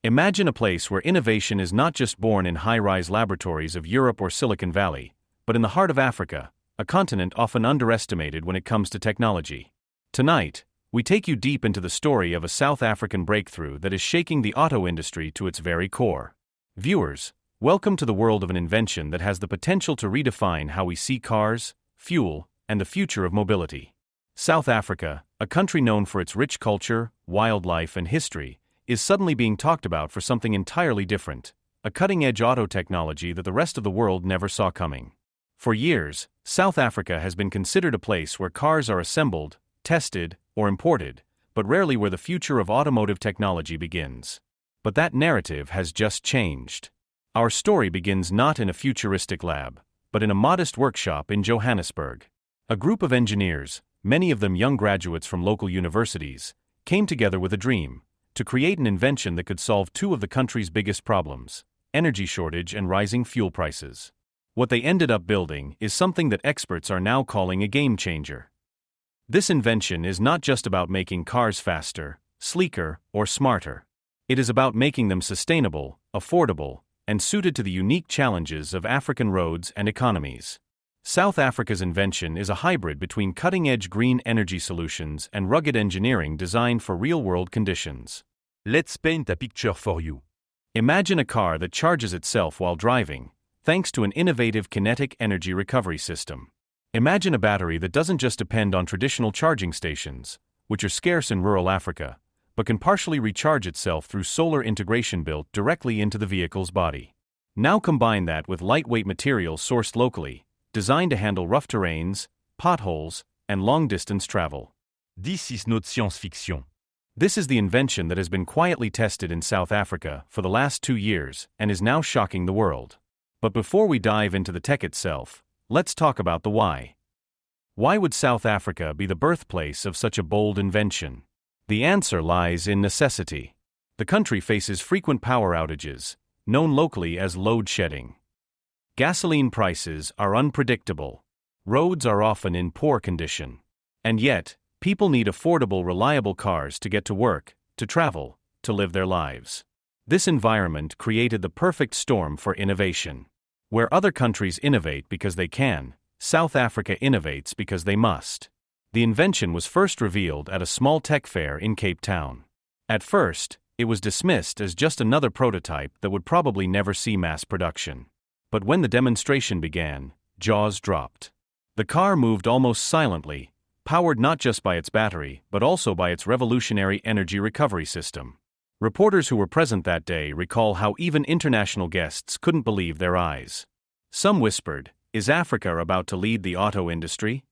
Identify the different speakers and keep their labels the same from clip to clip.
Speaker 1: Imagine a place where innovation is not just born in high-rise laboratories of Europe or Silicon Valley, but in the heart of Africa, a continent often underestimated when it comes to technology. Tonight, we take you deep into the story of a South African breakthrough that is shaking the auto industry to its very core. Viewers, welcome to the world of an invention that has the potential to redefine how we see cars, fuel, and the future of mobility. South Africa, a country known for its rich culture, wildlife, and history, is suddenly being talked about for something entirely different, a cutting-edge auto technology that the rest of the world never saw coming. For years, South Africa has been considered a place where cars are assembled, tested, or imported, but rarely where the future of automotive technology begins. But that narrative has just changed. Our story begins not in a futuristic lab, but in a modest workshop in Johannesburg. A group of engineers, many of them young graduates from local universities, came together with a dream: to create an invention that could solve two of the country's biggest problems: energy shortage and rising fuel prices. What they ended up building is something that experts are now calling a game changer. This invention is not just about making cars faster, sleeker, or smarter. It is about making them sustainable, affordable, and suited to the unique challenges of African roads and economies. South Africa's invention is a hybrid between cutting-edge green energy solutions and rugged engineering designed for real-world conditions.
Speaker 2: Let's paint a picture for you.
Speaker 1: Imagine a car that charges itself while driving, thanks to an innovative kinetic energy recovery system. Imagine a battery that doesn't just depend on traditional charging stations, which are scarce in rural Africa, but can partially recharge itself through solar integration built directly into the vehicle's body. Now combine that with lightweight materials sourced locally, designed to handle rough terrains, potholes, and long-distance travel.
Speaker 2: This is not science fiction.
Speaker 1: This is the invention that has been quietly tested in South Africa for the last 2 years and is now shocking the world. But before we dive into the tech itself, let's talk about the why. Why would South Africa be the birthplace of such a bold invention? The answer lies in necessity. The country faces frequent power outages, known locally as load shedding. Gasoline prices are unpredictable. Roads are often in poor condition. And yet, people need affordable, reliable cars to get to work, to travel, to live their lives. This environment created the perfect storm for innovation. Where other countries innovate because they can, South Africa innovates because they must. The invention was first revealed at a small tech fair in Cape Town. At first, it was dismissed as just another prototype that would probably never see mass production. But when the demonstration began, jaws dropped. The car moved almost silently, powered not just by its battery, but also by its revolutionary energy recovery system. Reporters who were present that day recall how even international guests couldn't believe their eyes. Some whispered, "Is Africa about to lead the auto industry?"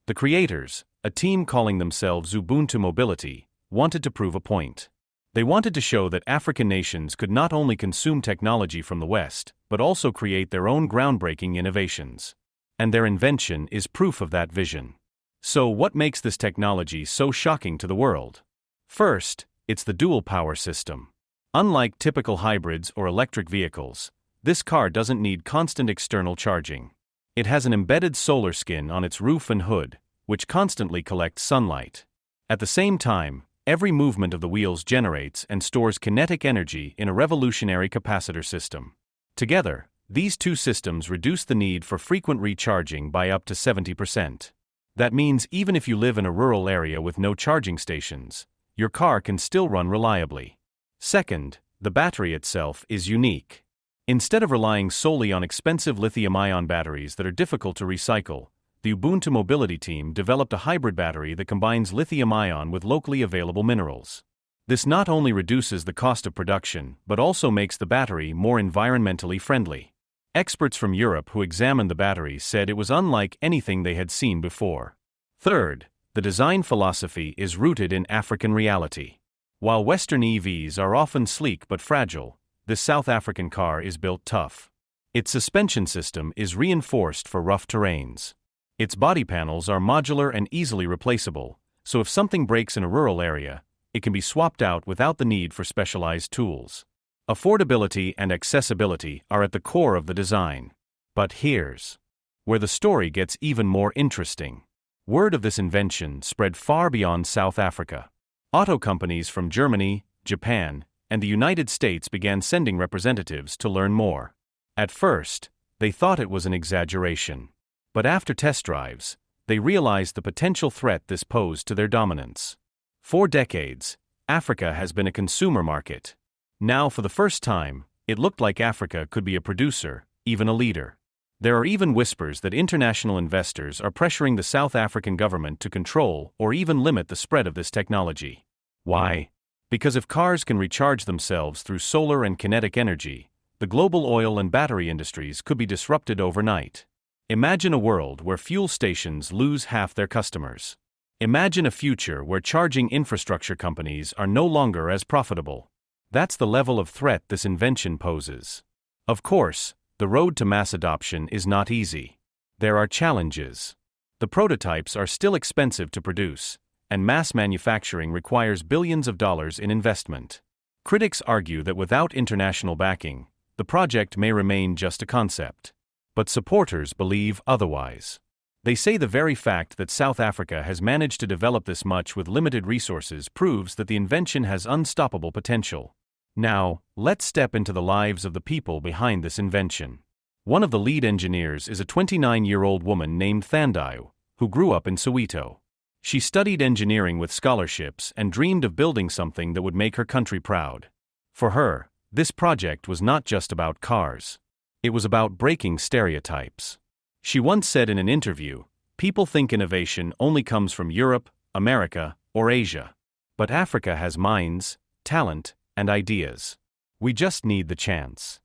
Speaker 1: The creators, a team calling themselves Ubuntu Mobility, wanted to prove a point. They wanted to show that African nations could not only consume technology from the West, but also create their own groundbreaking innovations. And their invention is proof of that vision. So what makes this technology so shocking to the world? First, it's the dual power system. Unlike typical hybrids or electric vehicles, this car doesn't need constant external charging. It has an embedded solar skin on its roof and hood, which constantly collects sunlight. At the same time, every movement of the wheels generates and stores kinetic energy in a revolutionary capacitor system. Together, these two systems reduce the need for frequent recharging by up to 70%. That means even if you live in a rural area with no charging stations, your car can still run reliably. Second, the battery itself is unique. Instead of relying solely on expensive lithium-ion batteries that are difficult to recycle, the Ubuntu Mobility team developed a hybrid battery that combines lithium-ion with locally available minerals. This not only reduces the cost of production, but also makes the battery more environmentally friendly. Experts from Europe who examined the battery said it was unlike anything they had seen before. Third, the design philosophy is rooted in African reality. While Western EVs are often sleek but fragile, this South African car is built tough. Its suspension system is reinforced for rough terrains. Its body panels are modular and easily replaceable, so if something breaks in a rural area, it can be swapped out without the need for specialized tools. Affordability and accessibility are at the core of the design. But here's where the story gets even more interesting. Word of this invention spread far beyond South Africa. Auto companies from Germany, Japan, and the United States began sending representatives to learn more. At first, they thought it was an exaggeration. But after test drives, they realized the potential threat this posed to their dominance. For decades, Africa has been a consumer market. Now, for the first time, it looked like Africa could be a producer, even a leader. There are even whispers that international investors are pressuring the South African government to control or even limit the spread of this technology. Why? Because if cars can recharge themselves through solar and kinetic energy, the global oil and battery industries could be disrupted overnight. Imagine a world where fuel stations lose half their customers. Imagine a future where charging infrastructure companies are no longer as profitable. That's the level of threat this invention poses. Of course, the road to mass adoption is not easy. There are challenges. The prototypes are still expensive to produce, and mass manufacturing requires billions of dollars in investment. Critics argue that without international backing, the project may remain just a concept. But supporters believe otherwise. They say the very fact that South Africa has managed to develop this much with limited resources proves that the invention has unstoppable potential. Now, let's step into the lives of the people behind this invention. One of the lead engineers is a 29-year-old woman named Thandai, who grew up in Soweto. She studied engineering with scholarships and dreamed of building something that would make her country proud. For her, this project was not just about cars. It was about breaking stereotypes. She once said in an interview, "People think innovation only comes from Europe, America, or Asia. But Africa has minds, talent, and ideas. We just need the chance."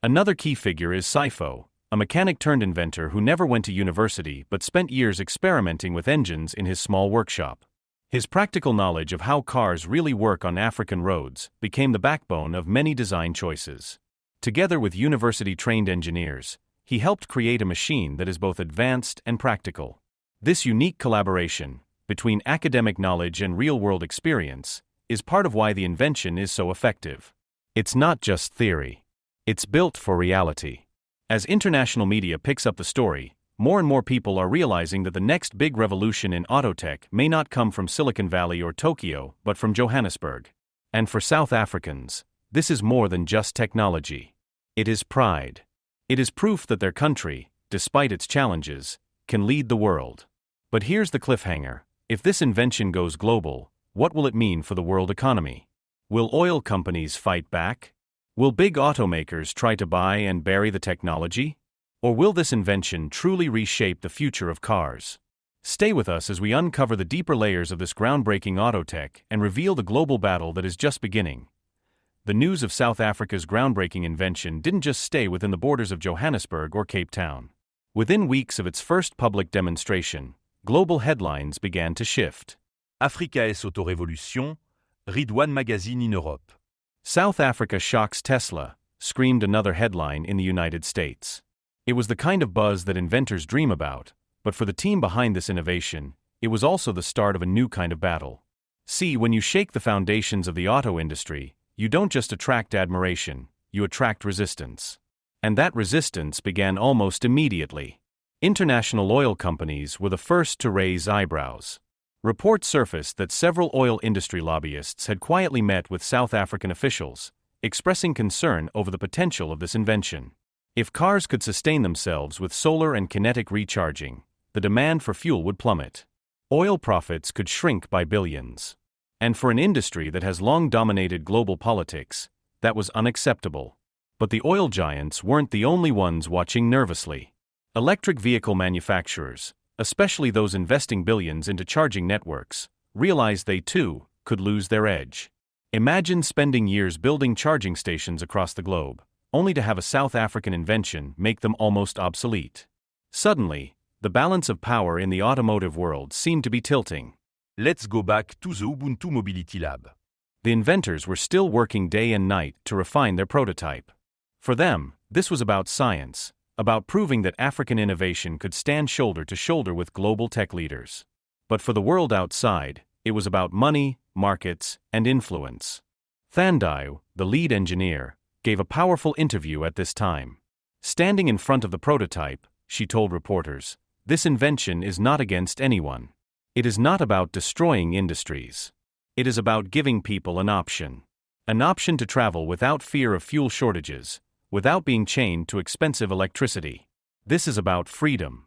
Speaker 1: Another key figure is Sifo, a mechanic-turned-inventor who never went to university but spent years experimenting with engines in his small workshop. His practical knowledge of how cars really work on African roads became the backbone of many design choices. Together with university-trained engineers, he helped create a machine that is both advanced and practical. This unique collaboration between academic knowledge and real-world experience is part of why the invention is so effective. It's not just theory. It's built for reality. As international media picks up the story, more and more people are realizing that the next big revolution in autotech may not come from Silicon Valley or Tokyo, but from Johannesburg. And for South Africans, this is more than just technology. It is pride. It is proof that their country, despite its challenges, can lead the world. But here's the cliffhanger. If this invention goes global, what will it mean for the world economy? Will oil companies fight back? Will big automakers try to buy and bury the technology? Or will this invention truly reshape the future of cars? Stay with us as we uncover the deeper layers of this groundbreaking autotech and reveal the global battle that is just beginning. The news of South Africa's groundbreaking invention didn't just stay within the borders of Johannesburg or Cape Town. Within weeks of its first public demonstration, global headlines began to shift.
Speaker 2: Africa S Autorévolution, read one magazine in Europe.
Speaker 1: South Africa shocks Tesla, screamed another headline in the United States. It was the kind of buzz that inventors dream about, but for the team behind this innovation, it was also the start of a new kind of battle. See, when you shake the foundations of the auto industry, you don't just attract admiration, you attract resistance. And that resistance began almost immediately. International oil companies were the first to raise eyebrows. Reports surfaced that several oil industry lobbyists had quietly met with South African officials, expressing concern over the potential of this invention. If cars could sustain themselves with solar and kinetic recharging, the demand for fuel would plummet. Oil profits could shrink by billions. And for an industry that has long dominated global politics, that was unacceptable. But the oil giants weren't the only ones watching nervously. Electric vehicle manufacturers, especially those investing billions into charging networks, realized they too could lose their edge. Imagine spending years building charging stations across the globe, only to have a South African invention make them almost obsolete. Suddenly, the balance of power in the automotive world seemed to be tilting.
Speaker 2: Let's go back to the Ubuntu Mobility Lab.
Speaker 1: The inventors were still working day and night to refine their prototype. For them, this was about science, about proving that African innovation could stand shoulder to shoulder with global tech leaders. But for the world outside, it was about money, markets, and influence. Thandai, the lead engineer, gave a powerful interview at this time. Standing in front of the prototype, she told reporters, "This invention is not against anyone. It is not about destroying industries. It is about giving people an option." An option to travel without fear of fuel shortages, without being chained to expensive electricity. This is about freedom.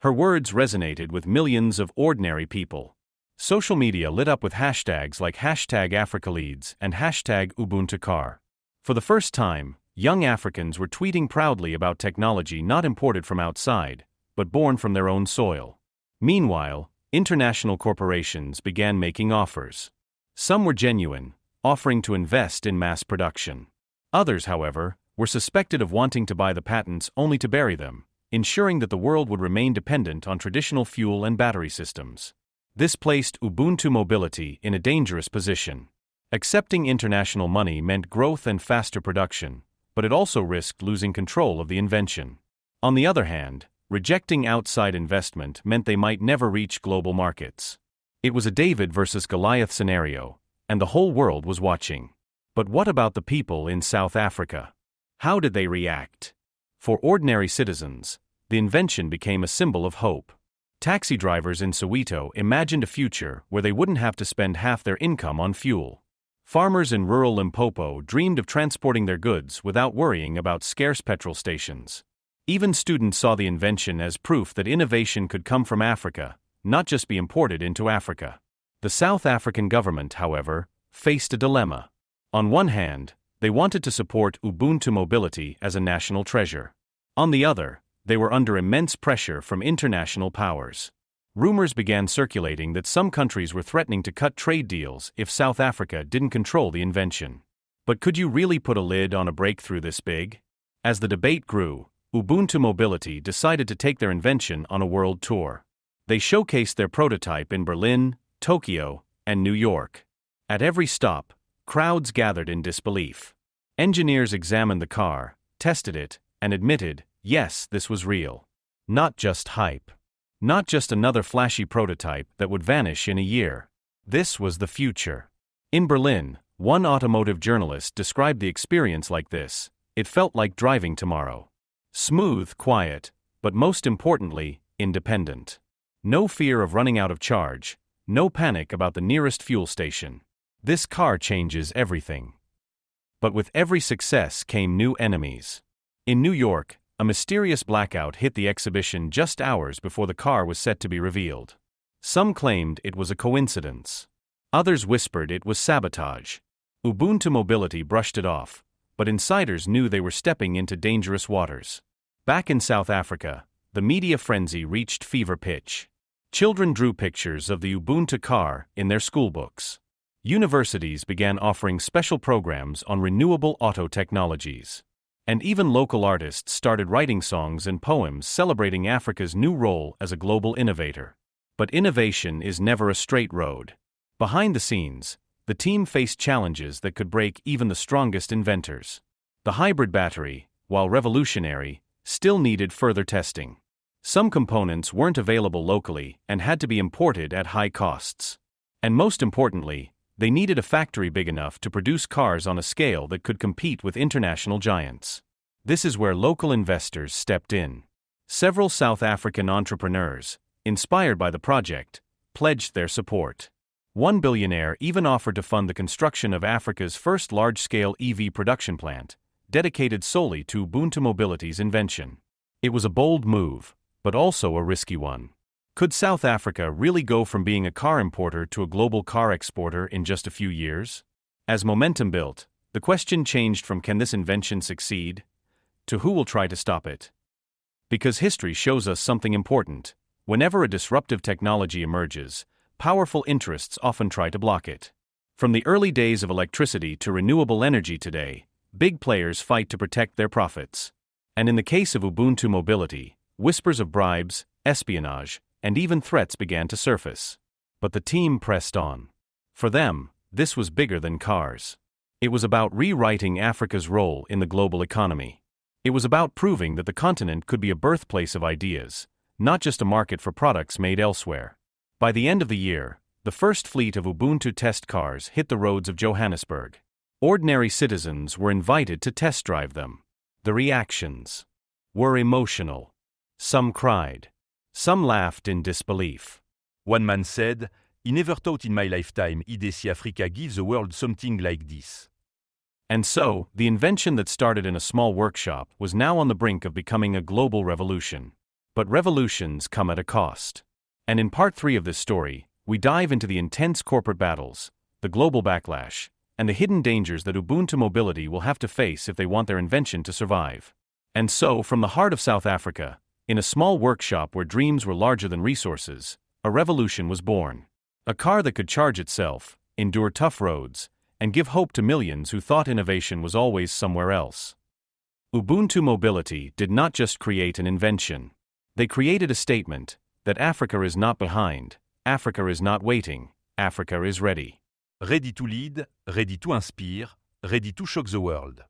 Speaker 1: Her words resonated with millions of ordinary people. Social media lit up with hashtags like #AfricaLeads and #Ubuntu Car. For the first time, young Africans were tweeting proudly about technology not imported from outside, but born from their own soil. Meanwhile, international corporations began making offers. Some were genuine, offering to invest in mass production. Others, however, were suspected of wanting to buy the patents only to bury them, ensuring that the world would remain dependent on traditional fuel and battery systems. This placed Ubuntu Mobility in a dangerous position. Accepting international money meant growth and faster production, but it also risked losing control of the invention. On the other hand, rejecting outside investment meant they might never reach global markets. It was a David versus Goliath scenario, and the whole world was watching. But what about the people in South Africa? How did they react? For ordinary citizens, the invention became a symbol of hope. Taxi drivers in Soweto imagined a future where they wouldn't have to spend half their income on fuel. Farmers in rural Limpopo dreamed of transporting their goods without worrying about scarce petrol stations. Even students saw the invention as proof that innovation could come from Africa, not just be imported into Africa. The South African government, however, faced a dilemma. On one hand, they wanted to support Ubuntu Mobility as a national treasure. On the other, they were under immense pressure from international powers. Rumors began circulating that some countries were threatening to cut trade deals if South Africa didn't control the invention. But could you really put a lid on a breakthrough this big? As the debate grew, Ubuntu Mobility decided to take their invention on a world tour. They showcased their prototype in Berlin, Tokyo, and New York. At every stop, crowds gathered in disbelief. Engineers examined the car, tested it, and admitted, yes, this was real. Not just hype. Not just another flashy prototype that would vanish in a year. This was the future. In Berlin, one automotive journalist described the experience like this: it felt like driving tomorrow. Smooth, quiet, but most importantly, independent. No fear of running out of charge, no panic about the nearest fuel station. This car changes everything. But with every success came new enemies. In New York, a mysterious blackout hit the exhibition just hours before the car was set to be revealed. Some claimed it was a coincidence. Others whispered it was sabotage. Ubuntu Mobility brushed it off, but insiders knew they were stepping into dangerous waters. Back in South Africa, the media frenzy reached fever pitch. Children drew pictures of the Ubuntu car in their schoolbooks. Universities began offering special programs on renewable auto technologies. And even local artists started writing songs and poems celebrating Africa's new role as a global innovator. But innovation is never a straight road. Behind the scenes, the team faced challenges that could break even the strongest inventors. The hybrid battery, while revolutionary, still needed further testing. Some components weren't available locally and had to be imported at high costs. And most importantly, they needed a factory big enough to produce cars on a scale that could compete with international giants. This is where local investors stepped in. Several South African entrepreneurs, inspired by the project, pledged their support. One billionaire even offered to fund the construction of Africa's first large-scale EV production plant, dedicated solely to Ubuntu Mobility's invention. It was a bold move, but also a risky one. Could South Africa really go from being a car importer to a global car exporter in just a few years? As momentum built, the question changed from can this invention succeed to who will try to stop it? Because history shows us something important. Whenever a disruptive technology emerges, powerful interests often try to block it. From the early days of electricity to renewable energy today, big players fight to protect their profits. And in the case of Ubuntu Mobility, whispers of bribes, espionage, and even threats began to surface. But the team pressed on. For them, this was bigger than cars. It was about rewriting Africa's role in the global economy. It was about proving that the continent could be a birthplace of ideas, not just a market for products made elsewhere. By the end of the year, the first fleet of Ubuntu test cars hit the roads of Johannesburg. Ordinary citizens were invited to test drive them. The reactions were emotional. Some cried. Some laughed in disbelief.
Speaker 2: One man said, I never thought in my lifetime I'd see Africa give the world something like this.
Speaker 1: And so, the invention that started in a small workshop was now on the brink of becoming a global revolution. But revolutions come at a cost. And in part 3 of this story, we dive into the intense corporate battles, the global backlash, and the hidden dangers that Ubuntu Mobility will have to face if they want their invention to survive. And so, from the heart of South Africa, in a small workshop where dreams were larger than resources, a revolution was born. A car that could charge itself, endure tough roads, and give hope to millions who thought innovation was always somewhere else. Ubuntu Mobility did not just create an invention. They created a statement that Africa is not behind, Africa is not waiting, Africa is ready.
Speaker 2: Ready to lead, ready to inspire, ready to shock the world.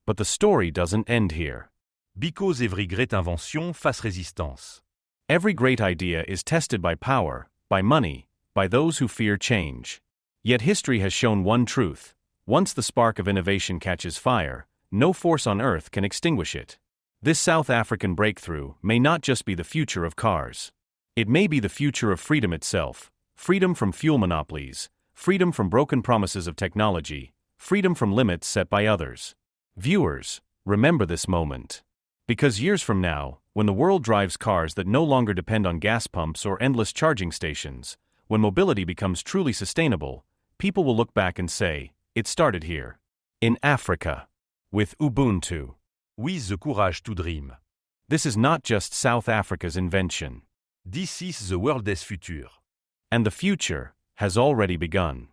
Speaker 1: But the story doesn't end here.
Speaker 2: Because every great invention face résistance.
Speaker 1: Every great idea is tested by power, by money, by those who fear change. Yet history has shown one truth: once the spark of innovation catches fire, no force on earth can extinguish it. This South African breakthrough may not just be the future of cars. It may be the future of freedom itself, freedom from fuel monopolies, freedom from broken promises of technology, freedom from limits set by others. Viewers, remember this moment. Because years from now, when the world drives cars that no longer depend on gas pumps or endless charging stations, when mobility becomes truly sustainable, people will look back and say, it started here. In Africa. With Ubuntu.
Speaker 2: With the courage to dream.
Speaker 1: This is not just South Africa's invention.
Speaker 2: This is the world's future.
Speaker 1: And the future has already begun.